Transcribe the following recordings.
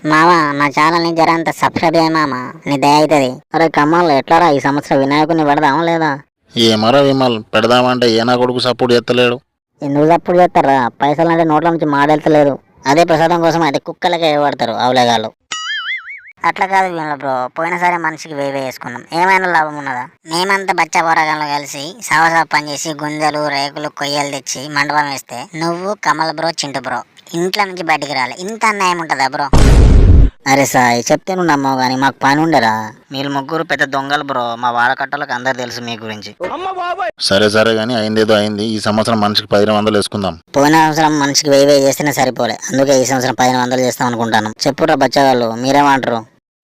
మామ నా ఛానల్ ని జరంత సబ్స్క్రైబ్ చేయ మామ, నీ దయ అవుతుంది. అరే కమల్ ఎట్లారా ఈ సంవత్సరం వినాయకుని పెడదామా లేదా? ఏమరా విమల్, పెడదామంటే ఏనా కొడుకు సపోర్ట్ చేస్తలేడు. ఎందుకు సపోర్ట్ చేస్తారా? పైసలు అంటే నోట్ల నుంచి మాడెళ్తలేదు. అదే ప్రసాదం కోసం అయితే కుక్కలకే పడతారు అవులేగాళ్ళు. అట్లా కాదు వీళ్ళ బ్రో, పోయినసారి మనిషికి వేవే వేసుకున్నాం, ఏమైనా లాభం ఉన్నదా? మేమంతా బచ్చా పోరగాళ్ళు కలిసి సవసా పని చేసి గుంజలు రేకులు కొయ్యలు తెచ్చి మండపం వేస్తే నువ్వు కమల్ బ్రో చింటు బ్రో ఇంట్లో నుంచి బయటికి రాలే. ఇంత అన్యాయం ఉంటుందా బ్రో? అరే సాయి చెప్తే నువ్వు నమ్మవు కానీ మాకు పని ఉండరా? మీరు ముగ్గురు పెద్ద దొంగలు బ్రో, మా వాడకట్టలకు అందరు తెలుసు మీ గురించి. సరే సరే గానీ అయిందేదో అయింది. ఈ సంవత్సరం మనిషికి 1500 వేసుకుందాం. పోయిన సంవత్సరం మనిషికి 1000 చేస్తేనే సరిపోలే, అందుకే ఈ సంవత్సరం 1500 చేస్తాం అనుకుంటాను. చెప్పురా బచ్చగాళ్ళు, మీరేమంటారు?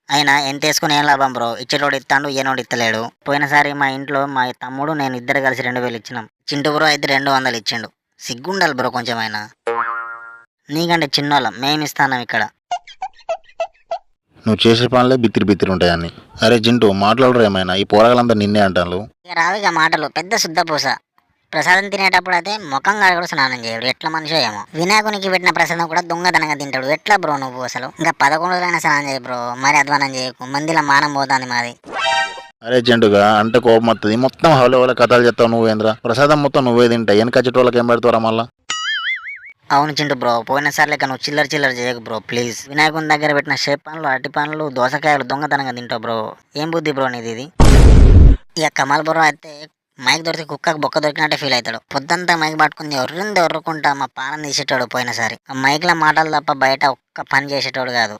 అయినా ఎంత వేసుకుని ఏం లాభం బ్రో, ఇచ్చేటోడు ఇస్తాడు ఏనోడు ఇస్తలేడు. పోయినసారి మా ఇంట్లో మా తమ్ముడు నేను ఇద్దరు కలిసి 2000 ఇచ్చినాం. చింటు బ్రో అయితే 200 ఇచ్చిండు. సిగ్గుండాలి బ్రో కొంచెమైనా. నీకంటే చిన్నోళ్ళం, మేమిస్తాం ఇక్కడ. నువ్వు చేసే పనులే బిత్తిరి బిత్తిరి ఉంటాయని. అరే జింటూ, మాట్లాడరు ఏమైనా? ఈ పోరగాలంతా నిన్నే అంటారు. ఇక రావిగా మాటలు, పెద్ద శుద్ధపూస. ప్రసాదం తినేటప్పుడు అయితే ముఖం కూడా స్నానం చేయడు, ఎట్లా మనిషో ఏమో. వినాయకునికి పెట్టిన ప్రసాదం కూడా దొంగతనంగా తింటాడు. ఎట్లా బ్రో నువ్వు అసలు? ఇంకా 11 రోజులైనా స్నానం చేయ బ్రో, మరి అధ్వానం చేయకు, మందిలో మానం పోతుంది మాది. అరే జంటుగా అంటే కోపం వస్తుంది. మొత్తం హౌలే కథలు చెప్తావు నువ్వేంద్రా? ప్రసాదం మొత్తం నువ్వే తింటా, వెనకచ్చేటోళ్ళకి ఏం పెడతారా మళ్ళా? అవును చింటు బ్రో, పోయినసారి లెక్క నువ్వు చిల్లర చేయకు బ్రో ప్లీజ్. వినాయకుని దగ్గర పెట్టిన షేప్ పనులు, అరటి పనులు, దోసకాయలు దొంగతనంగా తింటావు బ్రో. ఏం బుద్ధి బ్రో నీది ఇది? ఇక కమల్ బ్రో అయితే మైక్ దొరికి కుక్కకు బొక్క దొరికినట్టే ఫీల్ అవుతాడు. పొద్దంతా మైక్ పట్టుకుంది ఒర్రుకుంటా మా పానం తీసేటాడు పోయినసారి. ఆ మైక్ల మాటలు తప్ప బయట ఒక్క పని చేసేటోడు కాదు.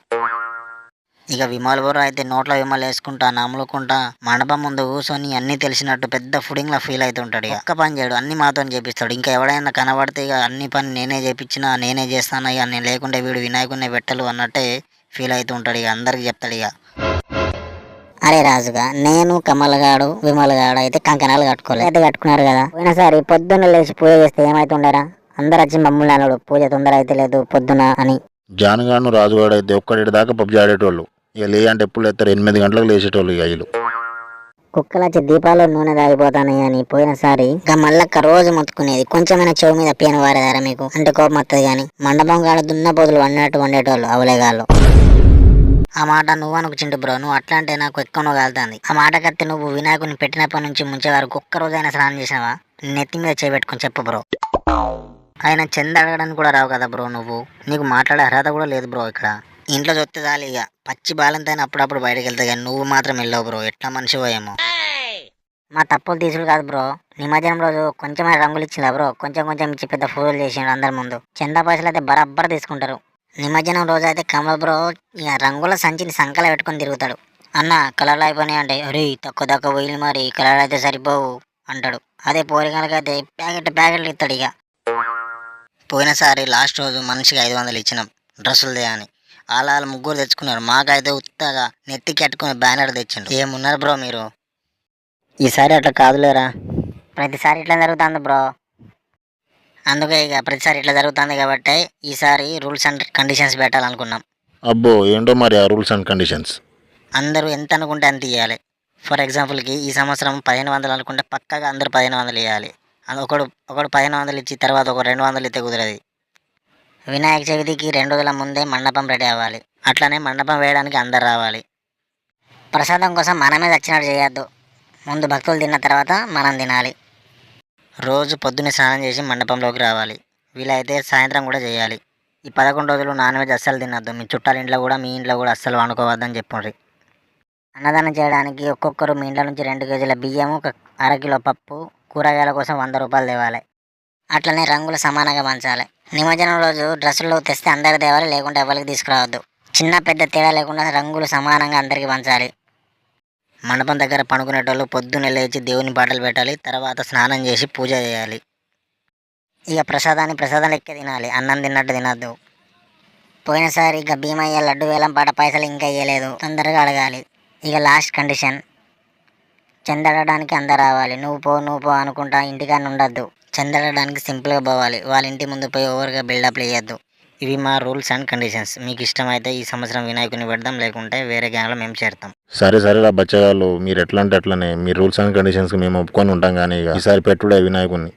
ఇక విమల్ బ్రో అయితే నోట్లో విమల్ వేసుకుంటా నమ్ములుకుంటా మండపం ముందు కూర్చొని అన్ని తెలిసినట్టు పెద్ద ఫుడింగ్ లా ఫీల్ అవుతుంటాడు. ఒక్క పని చేయడు, అన్ని మాతో చేపిస్తాడు. ఇంకా ఎవడైనా కనబడితే ఇక అన్ని పని నేనే చేపించినా నేనే చేస్తాను, ఇక నేను లేకుంటే వీడు వినాయకుడిని పెట్టలు అన్నట్టే ఫీల్ అవుతుంటాడు. ఇక అందరికి చెప్తాడు. ఇక అరే రాజుగా, నేను కమల్ గాడు విమల్ గాడు అయితే కంకణాలు కట్టుకోలేదు, కట్టుకున్నారు కదా. పోయినసారి పొద్దున్న లేచి పూజ చేస్తే ఏమైతుండరా? అందరు వచ్చి మమ్మల్ని అన్నాడు, పూజ తొందర అయితే లేదు పొద్దున అని. జానుగాను రాజుగాడు అయితే ఒక్కటి దాకా పబ్జి ఆడేటోళ్ళు. ఇక లే అంటే ఎప్పుడు లేస్తారు, 8 గంటలకు లేచేటోళ్ళు. ఇక వీళ్ళు కుక్కలు వచ్చి దీపాలు నూనె తాగిపోతానని అని పోయినసారి ఇంకా మల్లక్క రోజు మొత్తుకునేది. కొంచెమైనా చెవు మీద పేను వారేదారా మీకు? అంటే కోపం వస్తుంది కానీ. మండపం కాడ దున్న బోదులు వండేటోళ్ళు అవలేగాళ్ళు. ఆ మాట నువ్వు అనుకు చింటు బ్రో, నువ్వు అట్లా అంటే నాకు ఎక్కువ కాలుతుంది. ఆ మాట కత్తి నువ్వు వినాయకుని పెట్టినప్పటి నుంచి ముంచే వరకు ఒక్క రోజైనా స్నానం చేసినావా? నెత్తి మీద చేపెట్టుకుని చెప్పు బ్రో. ఆయన చెంద అడగడానికి కూడా రావు కదా బ్రో నువ్వు. నీకు మాట్లాడే అర్హత కూడా లేదు బ్రో. ఇక్కడ ఇంట్లో చూస్తే చాలు, ఇక పచ్చి బాలంతైనా అప్పుడప్పుడు బయటకు వెళ్తా కానీ నువ్వు మాత్రం వెళ్ళవు బ్రో. ఎట్లా మనిషివో ఏమో. మా తప్పులు తీసుడు కాదు బ్రో, నిమజ్జనం రోజు కొంచెమైనా రంగులు ఇచ్చిందా బ్రో? కొంచెం ఇచ్చి పెద్ద ఫోటోలు చేసిండు అందరి ముందు. చందా పైసలు అయితే బరాబర్ తీసుకుంటారు. నిమజ్జనం రోజు అయితే కమల్ బ్రో ఇక రంగుల సంచిని సంకల పెట్టుకొని తిరుగుతాడు. అన్న కలర్లు అయిపోయినాయి అంటే, అరే తక్కువ పోయిలు మరి కలర్లు అయితే సరిపోవు అంటాడు. అదే పోరికలకైతే ప్యాకెట్లు ఇస్తాడు. ఇక పోయినసారి లాస్ట్ రోజు మనిషికి 500 ఇచ్చినాం డ్రెస్సులు అని. వాళ్ళు ముగ్గురు తెచ్చుకున్నారు. మాకైతే ఉత్తగా నెత్తికి కట్టుకుని బ్యానర్ తెచ్చిండు. ఏమున్నారు బ్రో మీరు? ఈసారి అట్లా కాదులేరా, ప్రతిసారి ఇట్లా జరుగుతుంది బ్రో. అందుకే ఇక ప్రతిసారి ఇట్లా జరుగుతుంది కాబట్టి ఈసారి రూల్స్ అండ్ కండిషన్స్ పెట్టాలనుకున్నాం. అబ్బో ఏంటో మరి ఆ రూల్స్ అండ్ కండిషన్స్. అందరూ ఎంత అనుకుంటే అంత ఇవ్వాలి. ఫర్ ఎగ్జాంపుల్కి ఈ సంవత్సరం 1500 అనుకుంటే పక్కగా అందరూ 1500 ఇవ్వాలి. ఒకడు 1500 ఇచ్చి తర్వాత ఒక 200 ఇస్తే కుదరది. వినాయక చవితికి 2 రోజుల ముందే మండపం రెడీ అవ్వాలి. అట్లనే మండపం వేయడానికి అందరు రావాలి. ప్రసాదం కోసం మనమే వచ్చినట్టు చేయొద్దు. ముందు భక్తులు తిన్న తర్వాత మనం తినాలి. రోజు పొద్దున్నే స్నానం చేసి మండపంలోకి రావాలి. వీలైతే సాయంత్రం కూడా చేయాలి. ఈ 11 రోజులు నాన్ వెజ్ అస్సలు తినద్దు. మీ చుట్టాల ఇంట్లో కూడా మీ ఇంట్లో కూడా అస్సలు వండుకోవద్దని చెప్పండి. అన్నదానం చేయడానికి ఒక్కొక్కరు మీ ఇంట్లో నుంచి 2 కేజీల బియ్యము, 1/2 కిలో పప్పు, కూరగాయల కోసం 100 రూపాయలు తేవాలి. అట్లనే రంగులు సమానంగా పంచాలి. నిమజ్జనం రోజు డ్రెస్సులు తెస్తే అందరికి తేవాలి, లేకుంటే ఎవరికి తీసుకురావద్దు. చిన్న పెద్ద తేడా లేకుండా రంగులు సమానంగా అందరికి పంచాలి. మండపం దగ్గర పడుకునేటోళ్ళు పొద్దున్నే లేచి దేవుని పాటలు పెట్టాలి. తర్వాత స్నానం చేసి పూజ చేయాలి. ఇక ప్రసాదం లెక్క తినాలి, అన్నం తిన్నట్టు తినద్దు. పోయినసారి ఇక భీమయ్య లడ్డు వేలం పాట పైసలు ఇంకా ఇవ్వలేదు, తొందరగా అడగాలి. ఇక లాస్ట్ కండిషన్, చెందడడానికి అందరు రావాలి. నువ్వు పో అనుకుంటా ఇంటికాన్ని ఉండద్దు. చెందడడానికి సింపుల్గా పోవాలి. వాళ్ళ ఇంటి ముందు పోయి ఓవర్గా బిల్డప్లు వేయద్దు. ఇవి మా రూల్స్ అండ్ కండిషన్స్. మీకు ఇష్టమైతే ఈ సంవత్సరం వినాయకుని పెడదాం, లేకుంటే వేరే గ్యాంగ్లో మేము చేరుతాం. సరే బచ్చగాళ్ళు, మీరు ఎట్లా అంటే అట్లనే. మీ రూల్స్ అండ్ కండిషన్స్కి మేము ఒప్పుకొని ఉంటాం కానీ ఈసారి పెట్టుడే వినాయకుడిని.